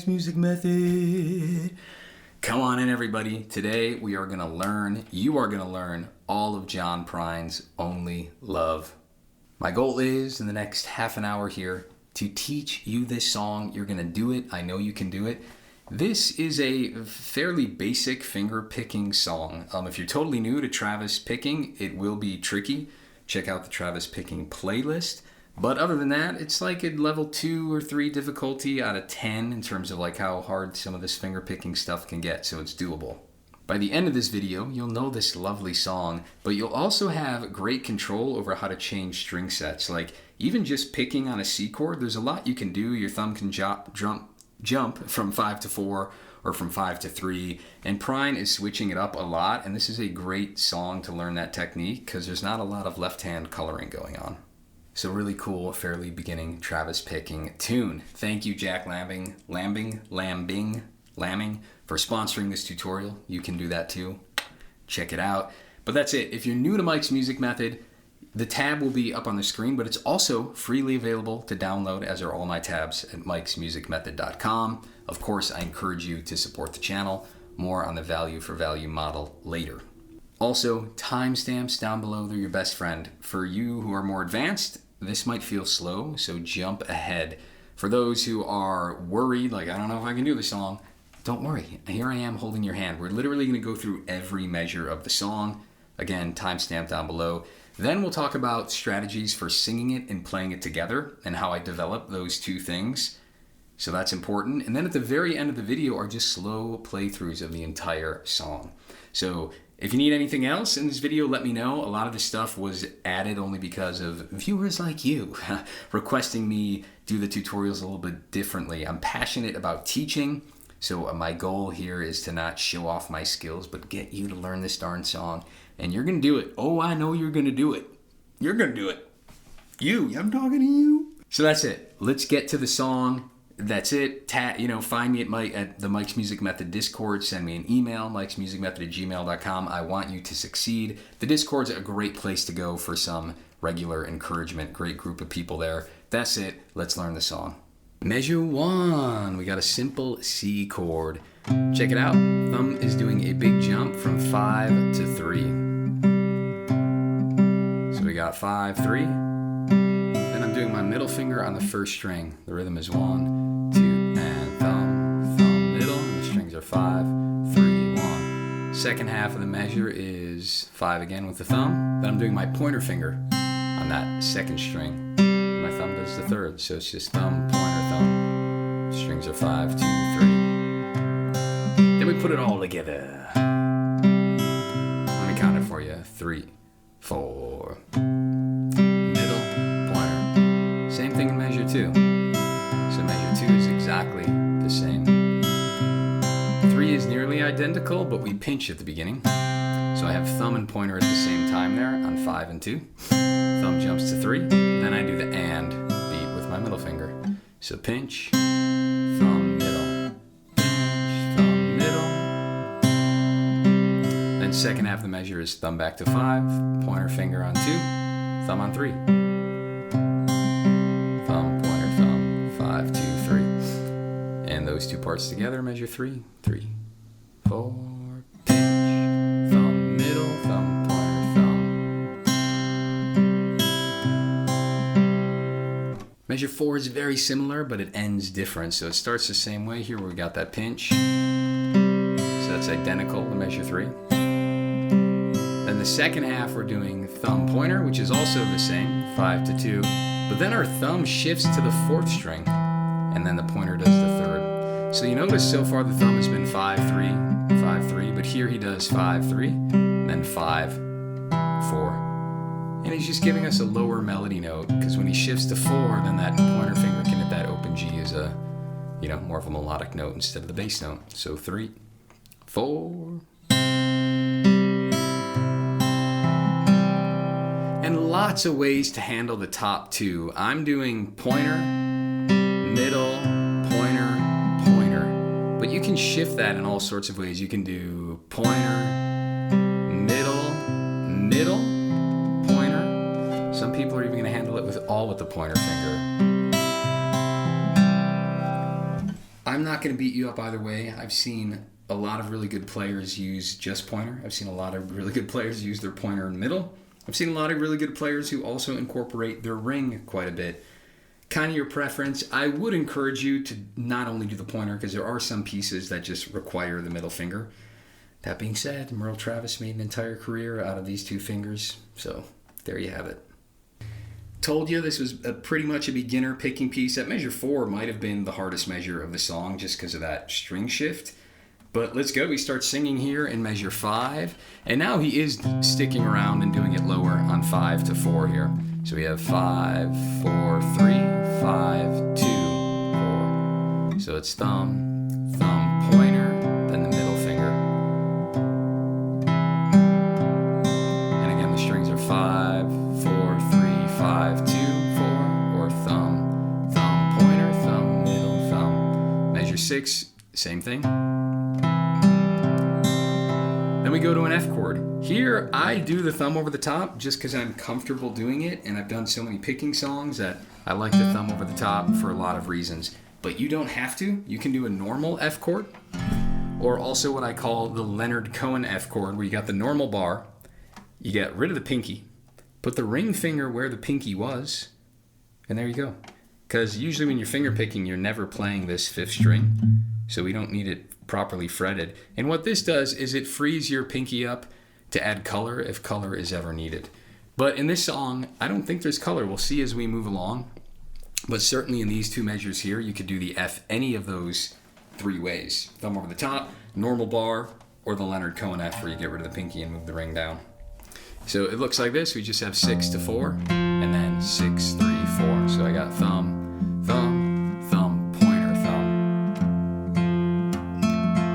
Mike's Music Method. Come on in, everybody. Today you are going to learn all of John Prine's Only Love. My goal is, in the next half an hour here, to teach you this song. You're going to do it. I know you can do it. This is a fairly basic finger picking song. If you're totally new to Travis picking, it will be tricky. Check out the Travis picking playlist. But other than that, it's like a level 2 or 3 difficulty out of 10 in terms of like how hard some of this finger picking stuff can get, so it's doable. By the end of this video, you'll know this lovely song, but you'll also have great control over how to change string sets. Like even just picking on a C chord, there's a lot you can do. Your thumb can jump from 5 to 4 or from 5 to 3, and Prine is switching it up a lot, and this is a great song to learn that technique because there's not a lot of left-hand coloring going on. So really cool, fairly beginning Travis picking tune. Thank you, Jack Lambing, for sponsoring this tutorial. You can do that too. Check it out. But that's it. If you're new to Mike's Music Method, the tab will be up on the screen, but it's also freely available to download, as are all my tabs, at mikesmusicmethod.com. Of course, I encourage you to support the channel. More on the value for value model later. Also, timestamps down below, they're your best friend. For you who are more advanced, this might feel slow, so jump ahead. For those who are worried, like, I don't know if I can do this song, don't worry. Here I am holding your hand. We're literally going to go through every measure of the song. Again, timestamp down below. Then we'll talk about strategies for singing it and playing it together and how I develop those two things. So that's important. And then at the very end of the video are just slow playthroughs of the entire song. So if you need anything else in this video, let me know. A lot of this stuff was added only because of viewers like you requesting me do the tutorials a little bit differently. I'm passionate about teaching, so my goal here is to not show off my skills, but get you to learn this darn song. And you're going to do it. Oh, I know you're going to do it. You're going to do it. I'm talking to you. So that's it. Let's get to the song. That's it. Find me at the Mike's Music Method Discord. Send me an email, mikesmusicmethod@gmail.com. I want you to succeed. The Discord's a great place to go for some regular encouragement. Great group of people there. That's it. Let's learn the song. Measure 1. We got a simple C chord. Check it out. Thumb is doing a big jump from 5 to 3. So we got 5, 3. Then I'm doing my middle finger on the first string. The rhythm is 1, 2, and thumb, thumb, middle. And the strings are 5, 3, 1. Second half of the measure is 5 again with the thumb. Then I'm doing my pointer finger on that second string. My thumb does the third, so it's just thumb, pointer, thumb. Strings are 5, 2, 3. Then we put it all together. Let me count it for you. 3, 4. Middle, pointer. Same thing in measure 2. So measure 2 is exactly the same. 3 is nearly identical, but we pinch at the beginning. So I have thumb and pointer at the same time there on 5 and 2. Thumb jumps to 3. Then I do the and beat with my middle finger. So pinch, thumb, middle, pinch, thumb, middle. Then second half of the measure is thumb back to 5, pointer finger on 2, thumb on 3. Thumb, pointer, thumb, 5, 2, 3. And those two parts together, measure 3, 3, 4, pinch, thumb, middle, thumb, pointer, thumb. Measure 4 is very similar, but it ends different. So it starts the same way here where we got that pinch. So that's identical to measure 3. Then the second half we're doing thumb pointer, which is also the same, 5 to 2. But then our thumb shifts to the 4th string, and then the pointer does the 3rd. So you notice so far the thumb has been 5, 3, 5, 3, but here he does 5, 3, then 5, 4. And he's just giving us a lower melody note, because when he shifts to 4, then that pointer finger can hit that open G as a, more of a melodic note instead of the bass note. So 3, 4. And lots of ways to handle the top 2. I'm doing pointer, middle, pointer, pointer. But you can shift that in all sorts of ways. You can do pointer, middle, middle, pointer. Some people are even going to handle it with the pointer finger. I'm not going to beat you up either way. I've seen a lot of really good players use just pointer. I've seen a lot of really good players use their pointer and middle. I've seen a lot of really good players who also incorporate their ring quite a bit. Kind of your preference. I would encourage you to not only do the pointer, because there are some pieces that just require the middle finger. That being said, Merle Travis made an entire career out of these two fingers, so there you have it. Told you this was pretty much a beginner picking piece. That measure 4 might have been the hardest measure of the song just because of that string shift. But let's go. We start singing here in measure 5. And now he is sticking around and doing it lower on 5 to 4 here. So we have 5, 4, 3, 5, 2, 4. So it's thumb, thumb, pointer, then the middle finger. And again, the strings are 5, 4, 3, 5, 2, 4. Or thumb, thumb, pointer, thumb, middle, thumb. Measure 6, same thing. Then we go to an F chord. Here, I do the thumb over the top just because I'm comfortable doing it, and I've done so many picking songs that I like the thumb over the top for a lot of reasons. But you don't have to. You can do a normal F chord, or also what I call the Leonard Cohen F chord, where you got the normal bar, you get rid of the pinky, put the ring finger where the pinky was, and there you go. Because usually when you're finger picking, you're never playing this 5th string, so we don't need it properly fretted. And what this does is it frees your pinky up to add color if color is ever needed. But in this song, I don't think there's color. We'll see as we move along. But certainly in these two measures here, you could do the F any of those 3 ways. Thumb over the top, normal bar, or the Leonard Cohen F where you get rid of the pinky and move the ring down. So it looks like this. We just have 6 to 4, and then 6, 3, 4. So I got thumb, thumb, thumb, pointer, thumb.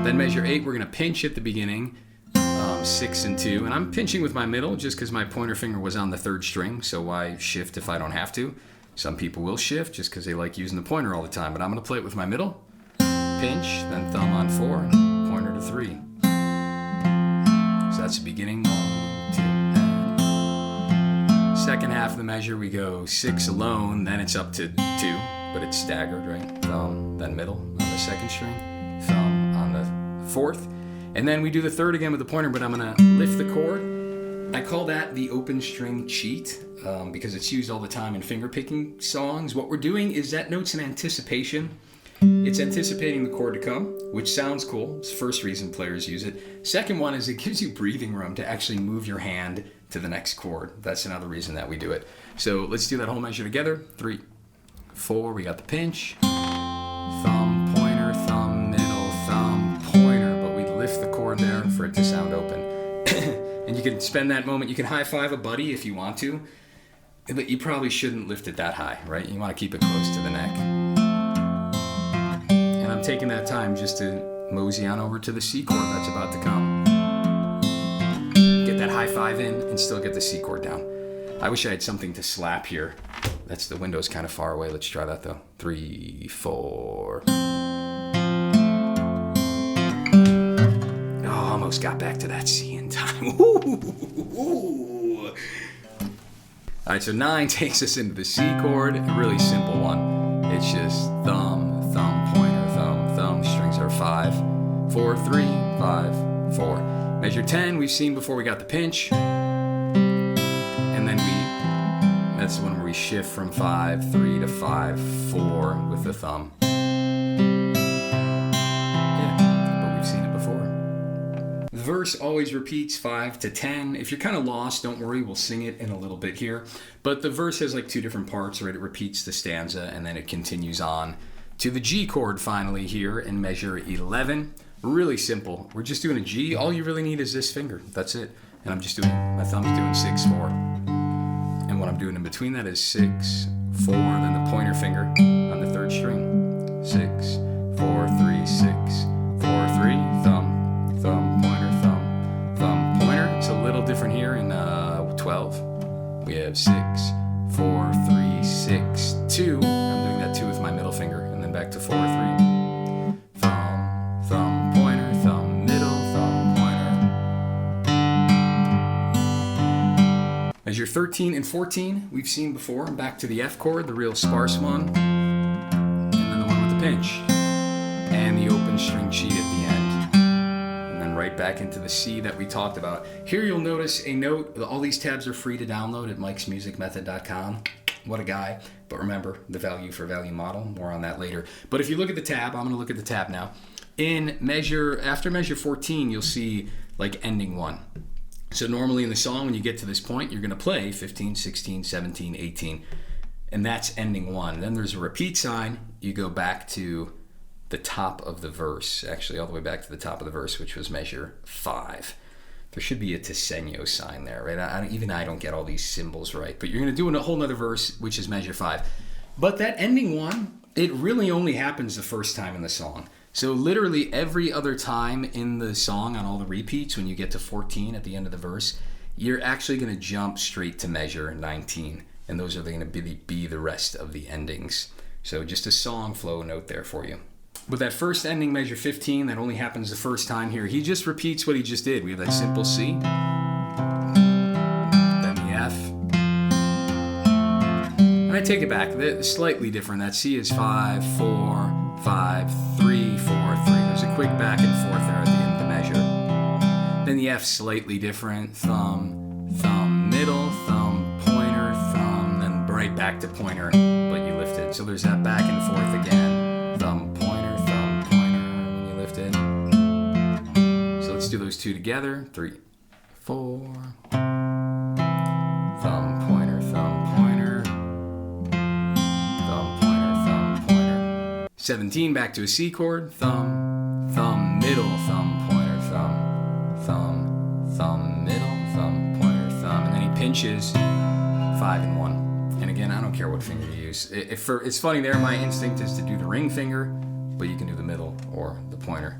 Then measure 8, we're going to pinch at the beginning, 6 and 2. And I'm pinching with my middle just because my pointer finger was on the 3rd string, so why shift if I don't have to? Some people will shift just because they like using the pointer all the time, but I'm going to play it with my middle. Pinch, then thumb on 4, and pointer to 3. So that's the beginning. 1, 2, and second half of the measure, we go 6 alone, then it's up to 2, but it's staggered, right? Thumb, then middle on the 2nd string, thumb on the 4th, and then we do the 3rd again with the pointer, but I'm going to lift the chord. I call that the open string cheat because it's used all the time in finger picking songs. What we're doing is that note's an anticipation. It's anticipating the chord to come, which sounds cool. It's the first reason players use it. Second one is it gives you breathing room to actually move your hand to the next chord. That's another reason that we do it. So let's do that whole measure together. 3, 4, we got the pinch. Thumb, pointer, thumb, middle, thumb, pointer. But we lift the chord there for it to sound open. And you can spend that moment, you can high five a buddy if you want to, but you probably shouldn't lift it that high, right? You want to keep it close to the neck. And I'm taking that time just to mosey on over to the C chord that's about to come. Get that high five in and still get the C chord down. I wish I had something to slap here. That's the window's kind of far away. Let's try that though. 3, 4. Almost got back to that C in time. All right, so 9 takes us into the C chord. A really simple one. It's just thumb, thumb, pointer, thumb, thumb. Strings are 5, 4, 3, 5, 4. Measure 10 we've seen before we got the pinch. And then that's the one where we shift from 5, 3 to 5, 4 with the thumb. The verse always repeats 5 to 10. If you're kind of lost, don't worry, we'll sing it in a little bit here. But the verse has like 2 different parts, right? It repeats the stanza and then it continues on to the G chord finally here in measure 11. Really simple. We're just doing a G. All you really need is this finger. That's it. And I'm just doing, my thumb's doing 6, 4. And what I'm doing in between that is 6, 4, then the pointer finger on the 3rd string. 6, 4, 3, 6, 4, 3, thumb, thumb, pointer, thumb, thumb, pointer. It's a little different here in 12. We have 6, 4, 3, 6, 2. I'm doing that 2 with my middle finger, and then back to 4, 3. Thumb, thumb, pointer, thumb, middle, thumb, pointer. Measure 13 and 14 we've seen before. Back to the F chord, the real sparse one, and then the one with the pinch. string cheat at the end. And then right back into the C that we talked about. Here you'll notice a note. All these tabs are free to download at mikesmusicmethod.com. What a guy. But remember, the value for value model. More on that later. But if you look at the tab, I'm going to look at the tab now. After measure 14, you'll see like ending 1. So normally in the song, when you get to this point, you're going to play 15, 16, 17, 18. And that's ending 1. Then there's a repeat sign. You go back to the top of the verse, actually all the way back to the top of the verse, which was measure 5. There should be a Tesenyo sign there, right? Even I don't get all these symbols right, but you're going to do a whole nother verse, which is measure 5. But that ending 1, it really only happens the first time in the song. So literally every other time in the song on all the repeats, when you get to 14 at the end of the verse, you're actually going to jump straight to measure 19. And those are going to be the rest of the endings. So just a song flow note there for you. With that first ending, measure 15, that only happens the first time here. He just repeats what he just did. We have that simple C, then the F, and I take it back. It's slightly different. That C is 5, 4, 5, 3, 4, 3. There's a quick back and forth there at the end of the measure. Then the F slightly different. Thumb, thumb, middle, thumb, pointer, thumb, then right back to pointer, but you lift it. So there's that back and forth again. Thumb, pointer, when you lift it. So let's do those two together. 3, 4. Thumb, pointer, thumb, pointer. Thumb, pointer, thumb, pointer. 17, back to a C chord. Thumb, thumb, middle, thumb, pointer, thumb, thumb, thumb, middle, thumb, pointer, thumb. And then he pinches 5 and 1. And again, I don't care what finger you use. It's funny there, my instinct is to do the ring finger, but you can do the middle or the pointer.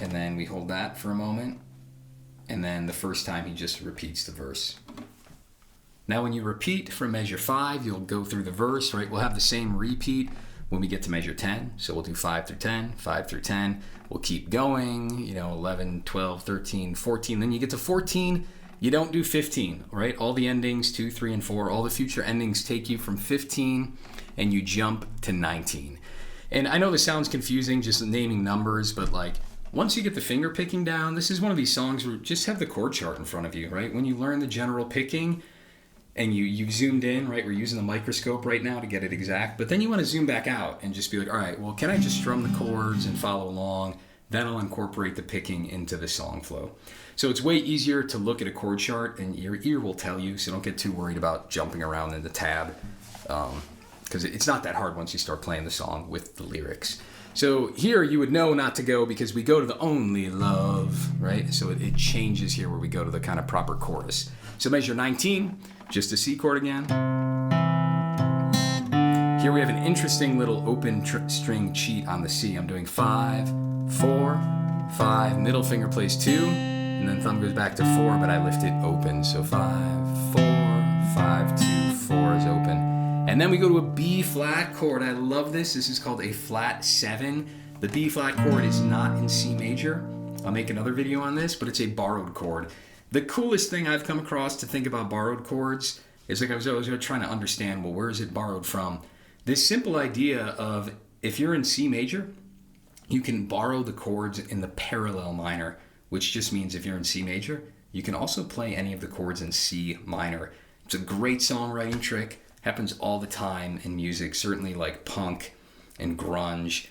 And then we hold that for a moment. And then the first time he just repeats the verse. Now when you repeat from measure 5, you'll go through the verse, right? We'll have the same repeat when we get to measure 10. So we'll do 5 through 10, 5 through 10. We'll keep going, 11, 12, 13, 14. Then you get to 14. You don't do 15, right? All the endings, 2, 3, and 4, all the future endings take you from 15 and you jump to 19. And I know this sounds confusing, just naming numbers, but like once you get the finger picking down, this is one of these songs where just have the chord chart in front of you, right? When you learn the general picking and you've zoomed in, right? We're using the microscope right now to get it exact, but then you want to zoom back out and just be like, all right, well, can I just strum the chords and follow along? Then I'll incorporate the picking into the song flow. So it's way easier to look at a chord chart and your ear will tell you, so don't get too worried about jumping around in the tab because it's not that hard once you start playing the song with the lyrics. So here you would know not to go because we go to the only love, right? So it changes here where we go to the kind of proper chorus. So measure 19, just a C chord again. Here we have an interesting little open string cheat on the C. I'm doing 5, 4, 5, middle finger plays 2, and then thumb goes back to 4, but I lift it open. So 5, 4, 5, 2, 4 is open. And then we go to a B flat chord. I love this. This is called a flat 7. The B flat chord is not in C major. I'll make another video on this, but it's a borrowed chord. The coolest thing I've come across to think about borrowed chords is like I was always trying to understand, well, where is it borrowed from? This simple idea of if you're in C major, you can borrow the chords in the parallel minor, which just means if you're in C major, you can also play any of the chords in C minor. It's a great songwriting trick. Happens all the time in music, certainly like punk and grunge.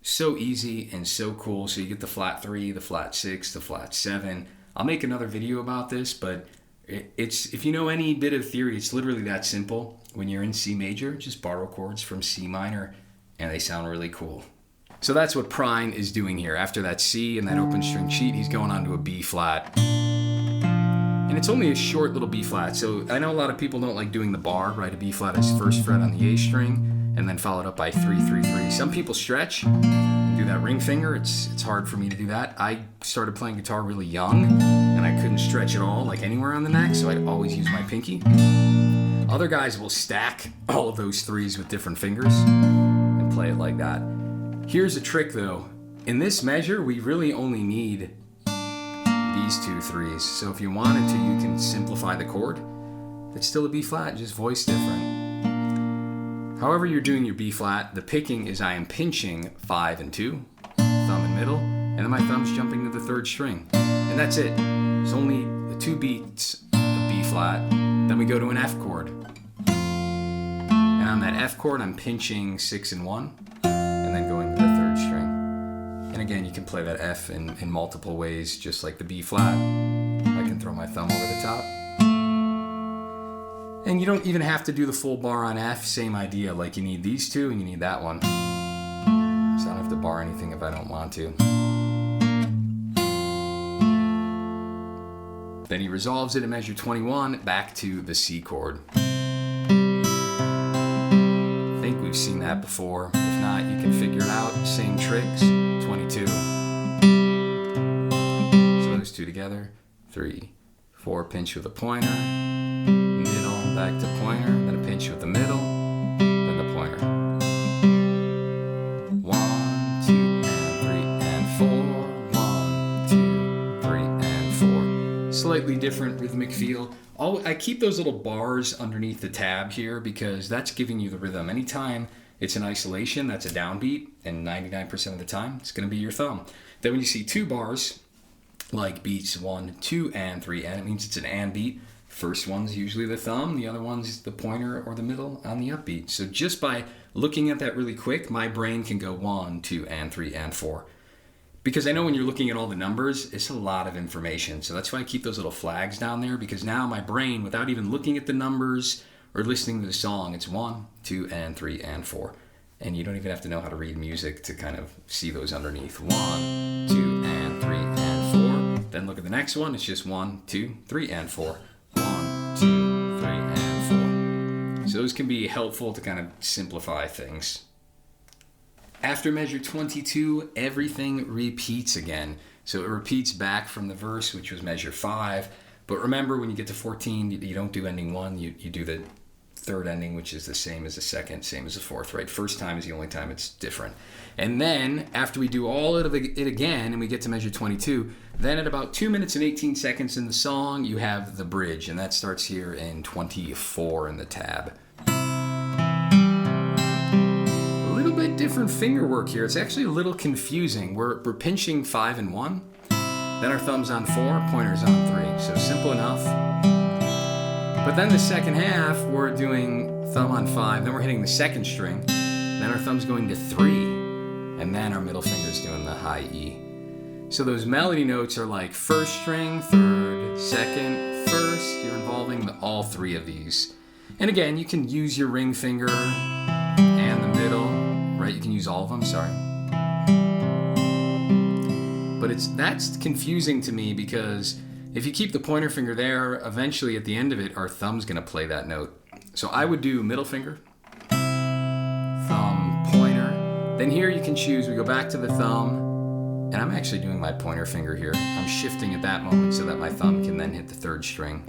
So easy and so cool. So you get the flat 3, the flat 6, the flat 7. I'll make another video about this, but it's if you know any bit of theory, it's literally that simple. When you're in C major, just borrow chords from C minor, and they sound really cool. So that's what Prine is doing here. After that C and that open string cheat, he's going on to a B flat. And it's only a short little B flat. So I know a lot of people don't like doing the bar, right? A B flat is first fret on the A string, and then followed up by 3, 3, 3. Some people stretch and do that ring finger. It's hard for me to do that. I started playing guitar really young, and I couldn't stretch at all, like anywhere on the neck, so I'd always use my pinky. Other guys will stack all of those 3s with different fingers and play it like that. Here's a trick though. In this measure, we really only need these 2 3s. So if you wanted to, you can simplify the chord. It's still a B flat, just voice different. However you're doing your B flat, the picking is I am pinching 5 and 2, thumb and middle, and then my thumb's jumping to the third string. And that's it. It's only the 2 beats of B flat. Then we go to an F chord. And on that F chord, I'm pinching 6 and 1, and then going to the third string. And again, you can play that F in multiple ways, just like the B flat. I can throw my thumb over the top. And you don't even have to do the full bar on F, same idea, like you need these two and you need that one. So I don't have to bar anything if I don't want to. Then he resolves it in measure 21 back to the C chord. I think we've seen that before. If not, you can figure it out. Same tricks, 22. So those two together, 3, 4, pinch with a pointer, middle, back to pointer, then a pinch with the middle, then the pointer. 1, 2, and 3, and 4. 1, 2, 3, and 4. Slightly different rhythmic feel. I keep those little bars underneath the tab here because that's giving you the rhythm. Anytime it's in isolation, that's a downbeat, and 99% of the time, it's going to be your thumb. Then when you see 2 bars, like beats 1, 2, and 3, and it means it's an and beat. First one's usually the thumb, the other one's the pointer or the middle on the upbeat. So just by looking at that really quick, my brain can go 1, 2, and 3, and 4. Because I know when you're looking at all the numbers, it's a lot of information. So that's why I keep those little flags down there, because now my brain, without even looking at the numbers or listening to the song, it's 1, 2, and 3, and 4. And you don't even have to know how to read music to kind of see those underneath. 1, 2, and 3, and 4. Then look at the next one. It's just 1, 2, 3, and 4. 1, 2, 3, and 4. So those can be helpful to kind of simplify things. After measure 22, everything repeats again. So it repeats back from the verse, which was measure 5. But remember, when you get to 14, you don't do ending 1. You do the third ending, which is the same as the second, same as the fourth, right? First time is the only time it's different. And then, after we do all of it again, and we get to measure 22, then at about 2 minutes and 18 seconds in the song, you have the bridge. And that starts here in 24 in the tab. Different finger work here. It's actually a little confusing. We're pinching 5 and 1, then our thumb's on 4, pointer's on 3. So simple enough. But then the second half, we're doing thumb on 5, then we're hitting the second string, then our thumb's going to 3, and then our middle finger's doing the high E. So those melody notes are like first string, third, second, first. You're involving all 3 of these. And again, you can use your ring finger and the middle. Right, you can use all of them, sorry. But that's confusing to me because if you keep the pointer finger there, eventually at the end of it, our thumb's gonna play that note. So I would do middle finger, thumb, pointer. Then here you can choose, we go back to the thumb, and I'm actually doing my pointer finger here. I'm shifting at that moment so that my thumb can then hit the third string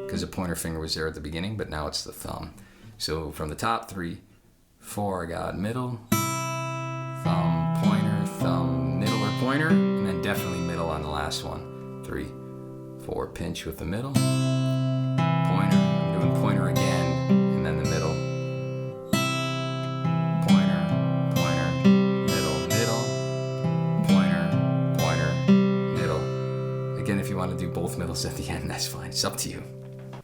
because the pointer finger was there at the beginning, but now it's the thumb. So from the top, 3, 4, I got middle, thumb, middle or pointer, and then definitely middle on the last one. 3, 4, pinch with the middle, pointer, I'm doing pointer again, and then the middle, pointer, middle, pointer, middle. Again, if you want to do both middles at the end, that's fine, it's up to you.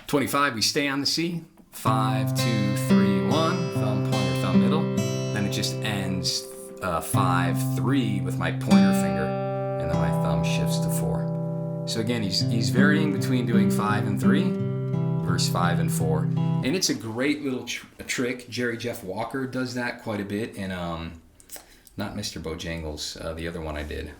25, we stay on the C, 5, 2, 3, 1, thumb, pointer, thumb, middle. Then it just ends 5, 3 with my pointer finger, and then my thumb shifts to 4. So again, he's varying between doing 5 and 3, verse 5 and 4. And it's a great little trick. Jerry Jeff Walker does that quite a bit in, not Mr. Bojangles, the other one I did.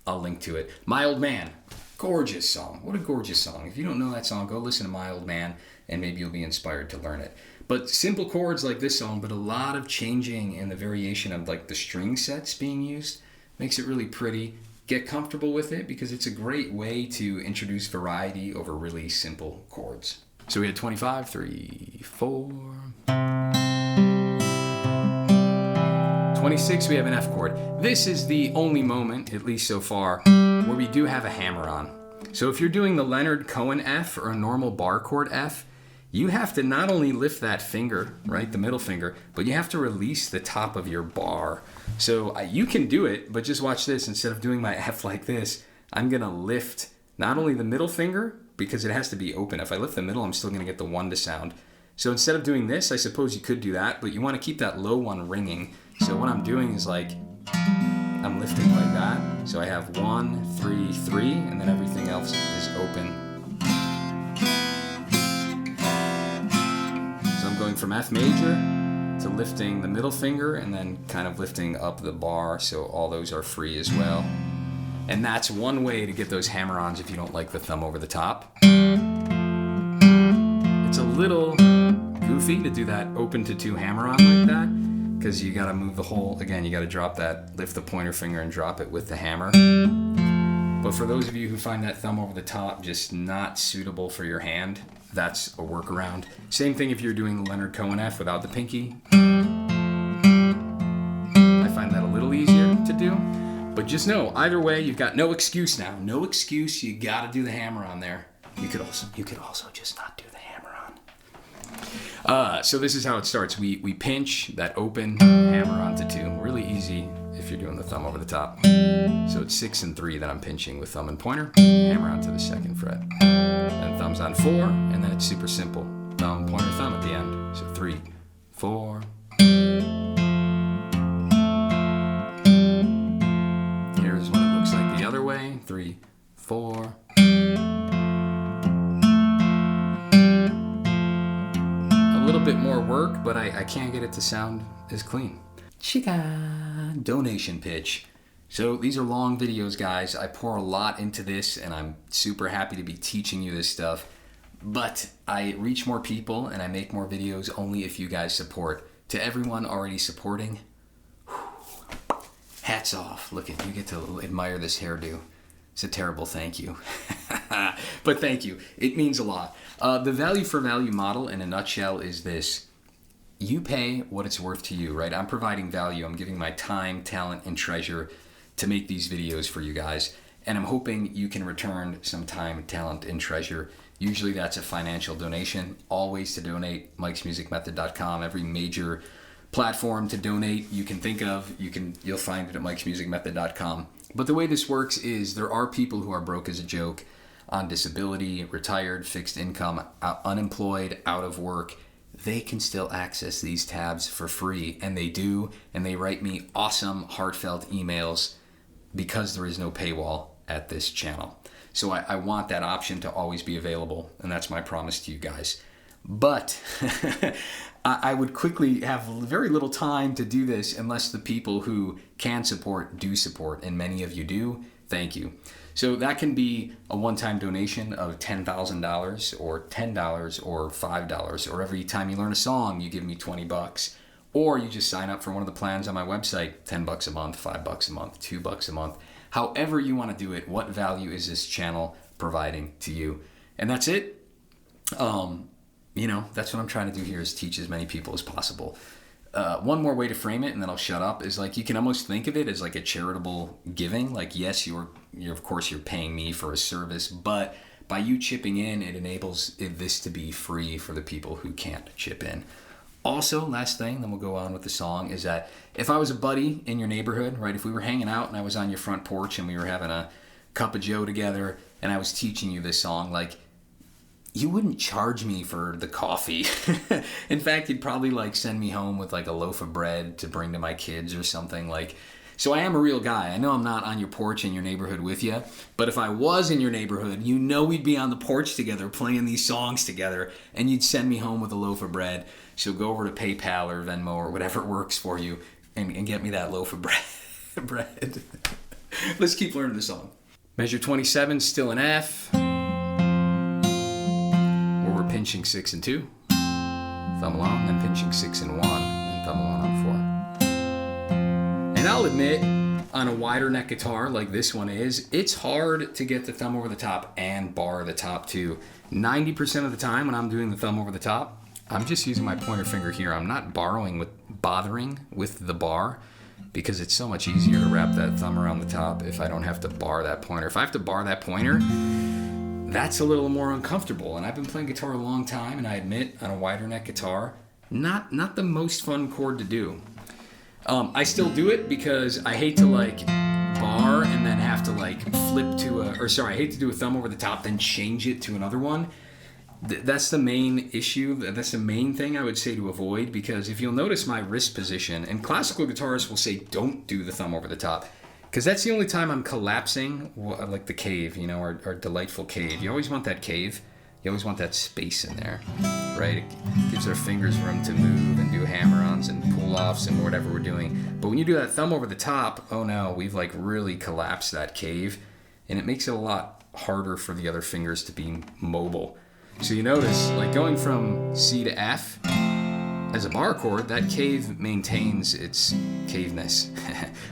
I'll link to it. My Old Man. Gorgeous song. What a gorgeous song. If you don't know that song, go listen to My Old Man, and maybe you'll be inspired to learn it. But simple chords like this song, but a lot of changing in the variation of like the string sets being used. Makes it really pretty. Get comfortable with it because it's a great way to introduce variety over really simple chords. So we had 25, 3, 4. 26, we have an F chord. This is the only moment, at least so far, where we do have a hammer on. So if you're doing the Leonard Cohen F or a normal bar chord F, you have to not only lift that finger, right, the middle finger, but you have to release the top of your bar. So you can do it, but just watch this. Instead of doing my F like this, I'm going to lift not only the middle finger, because it has to be open. If I lift the middle, I'm still going to get the one to sound. So instead of doing this, I suppose you could do that, but you want to keep that low one ringing. So what I'm doing is like, I'm lifting like that. So I have 1, 3, 3, and then everything else is open. So I'm going from F major to lifting the middle finger and then kind of lifting up the bar, so all those are free as well. And that's one way to get those hammer-ons if you don't like the thumb over the top. It's a little goofy to do that open to 2 hammer-on like that, because you gotta move the whole, again, you gotta drop that, lift the pointer finger and drop it with the hammer. But for those of you who find that thumb over the top just not suitable for your hand, that's a workaround. Same thing if you're doing the Leonard Cohen F without the pinky. I find that a little easier to do. But just know, either way, you've got no excuse now. No excuse, you gotta do the hammer on there. You could also just not do the hammer on. So this is how it starts. We pinch that open, hammer onto 2. Really easy if you're doing the thumb over the top. So it's 6 and 3 that I'm pinching with thumb and pointer, hammer onto the 2nd fret. And thumb's on 4, and then it's super simple. Thumb, pointer, thumb at the end. So 3, 4. Here's what it looks like the other way. 3, 4. A little bit more work, but I can't get it to sound as clean. Chica donation pitch. So these are long videos, guys. I pour a lot into this, and I'm super happy to be teaching you this stuff. But I reach more people, and I make more videos only if you guys support. To everyone already supporting, hats off. Look at you, get to admire this hairdo. It's a terrible thank you. But thank you. It means a lot. The value for value model in a nutshell is this. You pay what it's worth to you, right? I'm providing value. I'm giving my time, talent, and treasure to make these videos for you guys. And I'm hoping you can return some time, talent, and treasure. Usually that's a financial donation. All ways to donate, mikesmusicmethod.com. Every major platform to donate you can think of, you'll find it at mikesmusicmethod.com. But the way this works is there are people who are broke as a joke, on disability, retired, fixed income, unemployed, out of work. They can still access these tabs for free, and they do, and they write me awesome, heartfelt emails because there is no paywall at this channel. So I want that option to always be available, and that's my promise to you guys. But I would quickly have very little time to do this unless the people who can support do support, and many of you do. Thank you. So that can be a one-time donation of $10,000 or $10 or $5, or every time you learn a song, you give me $20, or you just sign up for one of the plans on my website, $10 a month, $5 a month, $2 a month. However you want to do it, what value is this channel providing to you? And that's it. That's what I'm trying to do here, is teach as many people as possible. One more way to frame it, and then I'll shut up, is like you can almost think of it as like a charitable giving. Like, yes, you're of course you're paying me for a service, but by you chipping in, it enables this to be free for the people who can't chip in. Also, last thing, then we'll go on with the song, is that if I was a buddy in your neighborhood, right, if we were hanging out and I was on your front porch and we were having a cup of joe together and I was teaching you this song, like, you wouldn't charge me for the coffee. In fact, you'd probably like send me home with like a loaf of bread to bring to my kids or something. Like, so I am a real guy. I know I'm not on your porch in your neighborhood with you, but if I was in your neighborhood, we'd be on the porch together playing these songs together, and you'd send me home with a loaf of bread. So go over to PayPal or Venmo or whatever works for you and get me that loaf of bread. Let's keep learning the song. Measure 27, still an F. Pinching 6 and 2, thumb alone, then pinching 6 and 1, and thumb alone on 4. And I'll admit, on a wider neck guitar like this one is, it's hard to get the thumb over the top and bar the top too. 90% of the time when I'm doing the thumb over the top, I'm just using my pointer finger here. I'm not bothering with the bar, because it's so much easier to wrap that thumb around the top if I don't have to bar that pointer. If I have to bar that pointer, that's a little more uncomfortable. And I've been playing guitar a long time, and I admit, on a wider neck guitar, not the most fun chord to do. I still do it because I hate to like bar and then have to like flip to I hate to do a thumb over the top, then change it to another one. That's the main issue. That's the main thing I would say to avoid, because if you'll notice my wrist position, and classical guitarists will say don't do the thumb over the top, because that's the only time I'm collapsing, like the cave, you know, our delightful cave. You always want that cave. You always want that space in there, right? It gives our fingers room to move and do hammer-ons and pull-offs and whatever we're doing. But when you do that thumb over the top, oh no, we've like really collapsed that cave, and it makes it a lot harder for the other fingers to be mobile. So you notice, like going from C to F as a bar chord, that cave maintains its caveness.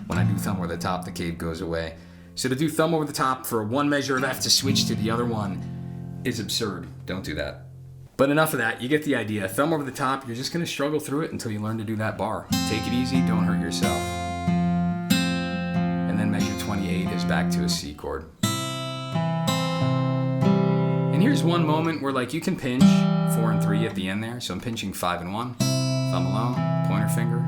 When I do thumb over the top, the cave goes away. So to do thumb over the top for one measure of F to switch to the other one is absurd. Don't do that. But enough of that, you get the idea. Thumb over the top, you're just gonna struggle through it until you learn to do that bar. Take it easy, don't hurt yourself. And then measure 28 is back to a C chord. And here's one moment where like you can pinch 4 and 3 at the end there. So I'm pinching 5 and 1, thumb alone, pointer finger,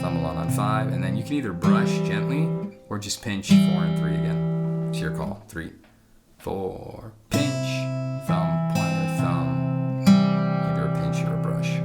thumb alone on 5, and then you can either brush gently or just pinch 4 and 3 again. It's your call. 3, 4, pinch, thumb, pointer, thumb, either a pinch or a brush.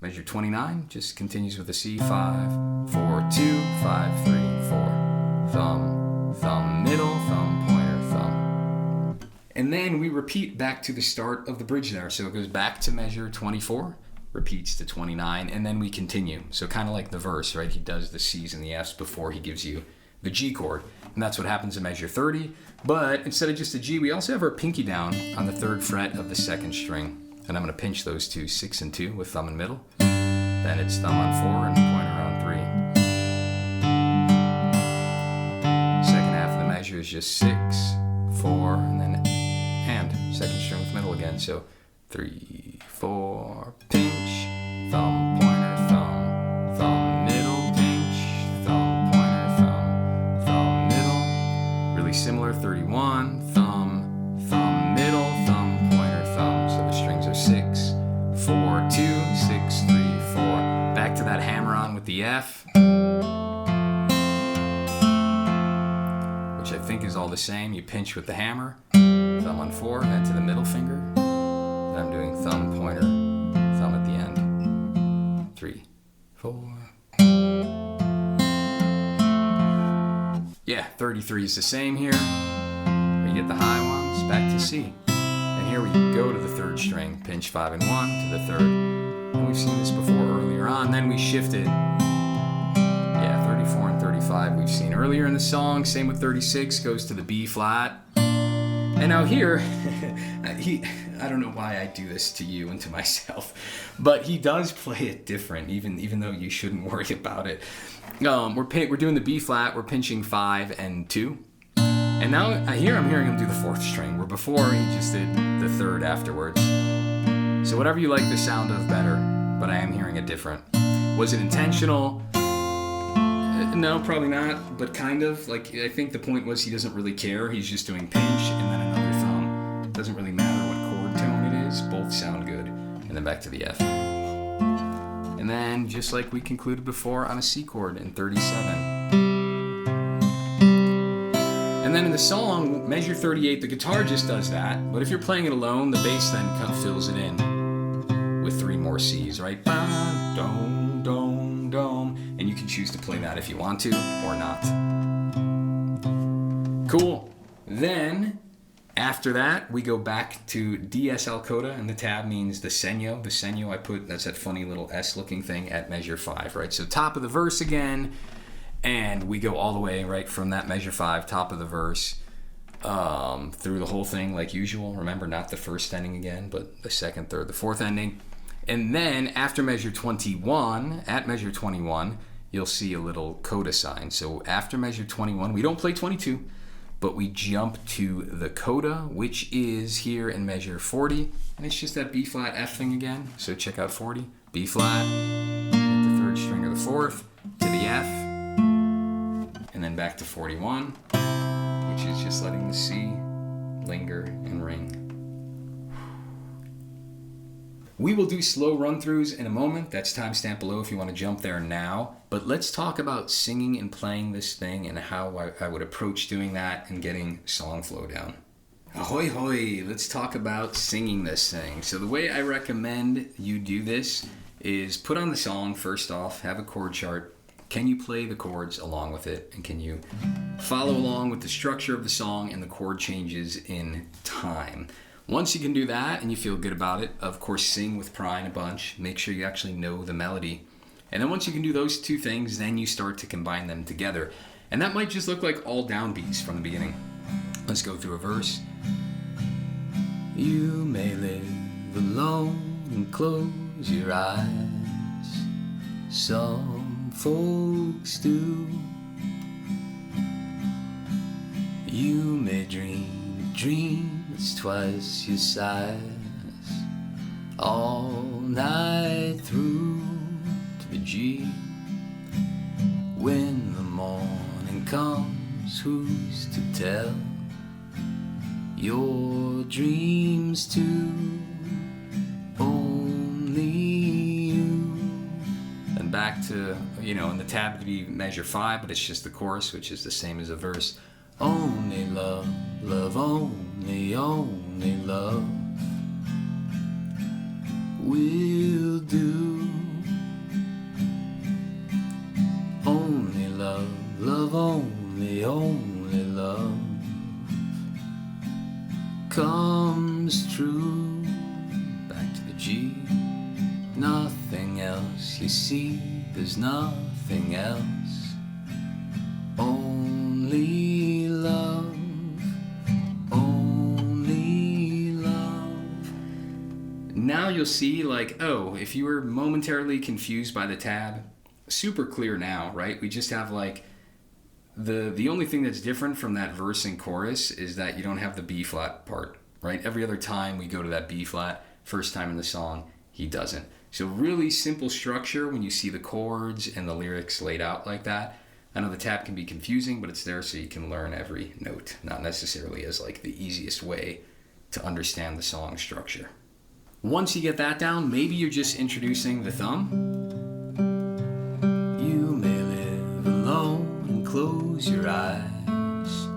Measure 29 just continues with a C, 5, 4, 2, 5, 3, 4, thumb, thumb, middle, thumb, pointer, thumb. And then we repeat back to the start of the bridge there. So it goes back to measure 24, repeats to 29, and then we continue. So kind of like the verse, right? He does the C's and the F's before he gives you the G chord. And that's what happens in measure 30. But instead of just a G, we also have our pinky down on the 3rd fret of the 2nd string. And I'm going to pinch those two, 6 and 2, with thumb and middle. Then it's thumb on 4 and pointer on 3. Second half of the measure is just 6, 4, and then and 2nd string with middle again. So 3, 4, pinch, thumb, pointer, thumb, thumb, middle, pinch, thumb, pointer, thumb, thumb, middle. Really similar, 31, thumb, thumb, middle, thumb, pointer, thumb. So the strings are 6, 4, 2, 6, 3, 4. Back to that hammer-on with the F, which I think is all the same. You pinch with the hammer, thumb on 4, then to the middle finger. Then I'm doing thumb, pointer, thumb at the end. 3, 4. Yeah, 33 is the same here. We get the high ones, back to C. And here we go to the 3rd string. Pinch 5 and 1 to the 3rd. And we've seen this before earlier on. Then we shifted. Yeah, 34 and 35 we've seen earlier in the song. Same with 36, goes to the B flat. And now here, I don't know why I do this to you and to myself, but he does play it different, even though you shouldn't worry about it. We're doing the B flat, we're pinching 5 and 2. And now here I'm hearing him do the 4th string, where before he just did the 3rd afterwards. So whatever you like the sound of better, but I am hearing it different. Was it intentional? No, probably not, but kind of. Like, I think the point was he doesn't really care. He's just doing pinch and then another thumb. It doesn't really matter what chord tone it is. Both sound good. And then back to the F. And then, just like we concluded before, on a C chord in 37. And then in the song, measure 38, the guitar just does that. But if you're playing it alone, the bass then kind of fills it in with 3 more C's, right? Ba, dom, dom, dom. And you can choose to play that if you want to or not. Cool. Then, after that, we go back to DSL Coda, and the tab means the segno. The segno I put, that's that funny little S-looking thing at measure 5, right? So top of the verse again, and we go all the way, right, from that measure 5, top of the verse, through the whole thing like usual. Remember, not the first ending again, but the 2nd, 3rd, the 4th ending. And then after measure 21, at measure 21, you'll see a little coda sign. So after measure 21, we don't play 22, but we jump to the coda, which is here in measure 40. And it's just that B flat F thing again. So check out 40, B flat, the 3rd string or the 4th, to the F, and then back to 41, which is just letting the C linger, and ring. We will do slow run-throughs in a moment. That's timestamp below if you want to jump there now. But let's talk about singing and playing this thing and how I would approach doing that and getting song flow down. Ahoy hoy, let's talk about singing this thing. So the way I recommend you do this is put on the song first off, have a chord chart. Can you play the chords along with it? And can you follow along with the structure of the song and the chord changes in time? Once you can do that and you feel good about it, of course, sing with Prine a bunch. Make sure you actually know the melody. And then once you can do those two things, then you start to combine them together. And that might just look like all downbeats from the beginning. Let's go through a verse. You may live alone and close your eyes. Some folks do. You may dream a dream that's twice your size, all night through to the G. When the morning comes, who's to tell your dreams to only you? And back to, in the tab to be measure 5, but it's just the chorus, which is the same as a verse. Only love, love, only love will do. Only love, love, only love comes true. Back to the G. Nothing else, you see, there's nothing else. Only love, only love. Now you'll see, if you were momentarily confused by the tab, super clear now, right? We just have the only thing that's different from that verse and chorus is that you don't have the B flat part, right? Every other time we go to that B flat, first time in the song, he doesn't. So really simple structure when you see the chords and the lyrics laid out like that. I know the tab can be confusing, but it's there so you can learn every note, not necessarily as the easiest way to understand the song structure. Once you get that down, maybe you're just introducing the thumb. You may live alone and close your eyes.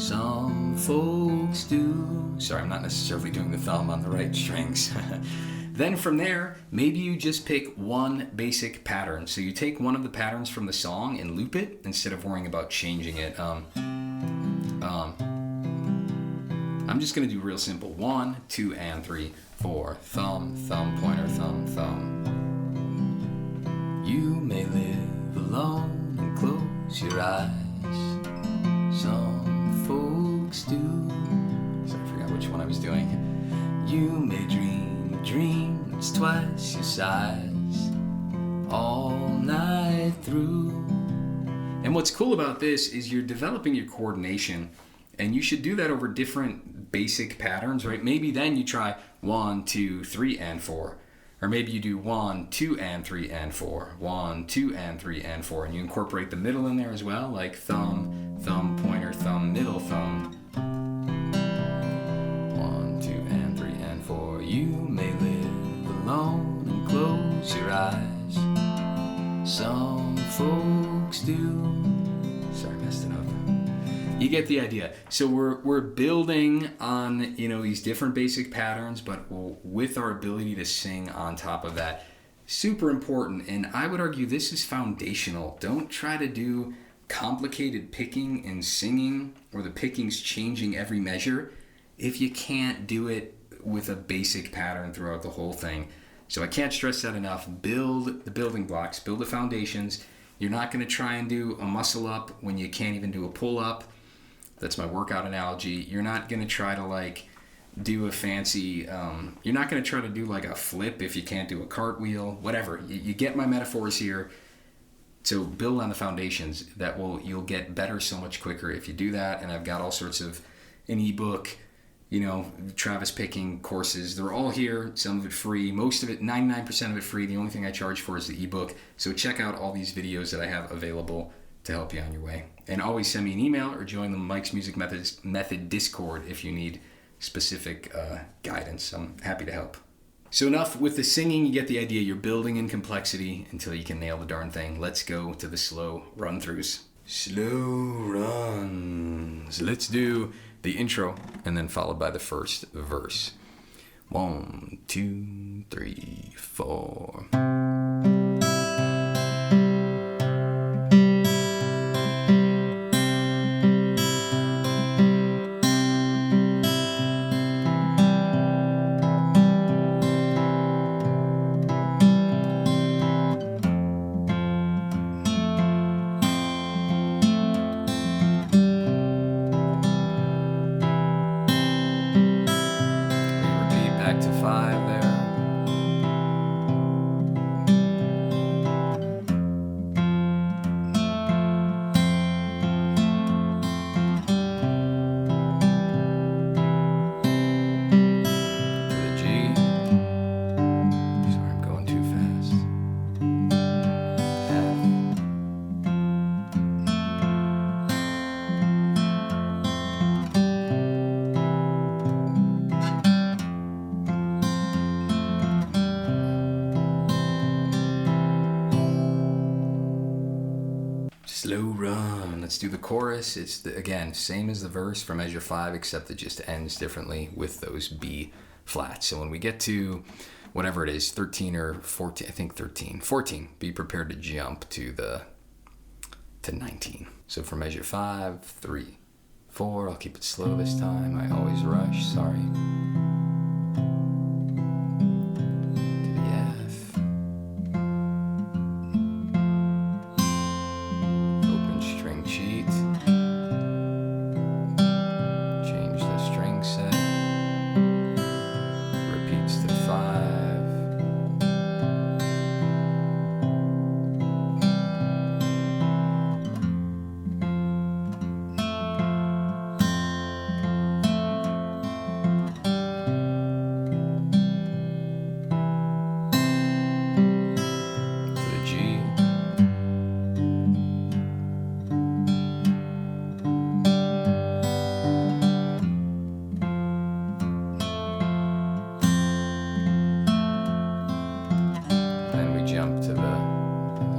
Some folks do. Sorry, I'm not necessarily doing the thumb on the right strings. Then from there, maybe you just pick one basic pattern. So you take one of the patterns from the song and loop it instead of worrying about changing it. I'm just gonna do real simple. 1, 2, and 3, 4. Thumb, thumb, pointer, thumb, thumb. You may live alone and close your eyes. Some folks do. Sorry, I forgot which one I was doing. You may dream a dream that's twice your size, all night through. And what's cool about this is you're developing your coordination, and you should do that over different basic patterns, right? Maybe then you try 1, 2, 3, and 4. Or maybe you do 1, 2, and 3, and 4. 1, 2, and 3, and 4. And you incorporate the middle in there as well, like thumb, thumb, pointer, thumb, middle, thumb. 1, 2, and 3, and 4. You may live alone and close your eyes. Some folks do. Sorry, I messed it up. You get the idea. So we're building on these different basic patterns, but with our ability to sing on top of that. Super important, and I would argue this is foundational. Don't try to do complicated picking and singing, or the pickings changing every measure, if you can't do it with a basic pattern throughout the whole thing. So I can't stress that enough. Build the building blocks, build the foundations. You're not going to try and do a muscle up when you can't even do a pull up. That's my workout analogy. You're not going to try to do a fancy, you're not going to try to do a flip if you can't do a cartwheel, whatever. You get my metaphors here. So build on the foundations. You'll get better so much quicker if you do that. And I've got all sorts of an ebook, Travis picking courses. They're all here. Some of it free. Most of it, 99% of it free. The only thing I charge for is the ebook. So check out all these videos that I have available to help you on your way. And always send me an email or join the Mike's Music Method Discord if you need specific guidance. I'm happy to help. So enough with the singing, you get the idea. You're building in complexity until you can nail the darn thing. Let's go to the slow run-throughs. Slow runs. Let's do the intro and then followed by the first verse. 1, 2, 3, 4. To 5 there. To the G. Sorry, I'm going too fast. F. Slow run. Let's do the chorus. It's again same as the verse for measure 5, except it just ends differently with those B flats. So when we get to whatever it is, 13 or 14, I think 14, be prepared to jump to 19. So for measure 5, 3, 4, I'll keep it slow this time. I always rush, sorry. Jump to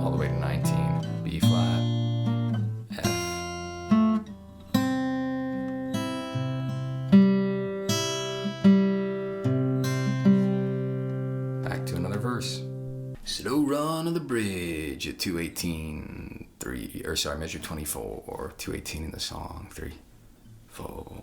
all the way to 19, B flat, F. Back to another verse. Slow run of the bridge at 218, measure 24, 218 in the song, 3, 4.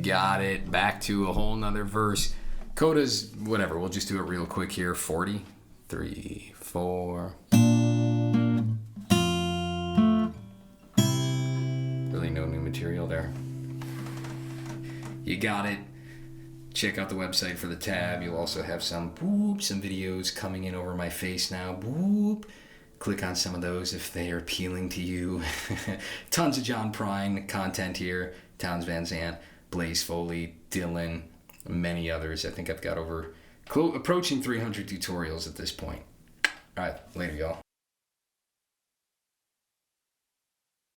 Got it. Back to a whole nother verse. Coda's whatever. We'll just do it real quick here. 40, 3, 4. Really no new material there. You got it. Check out the website for the tab. You'll also have some videos coming in over my face now. Click on some of those if they are appealing to you. Tons of John Prine content here. Townes Van Zandt, Blaze Foley, Dylan, many others. I think I've got approaching 300 tutorials at this point. All right, later, y'all.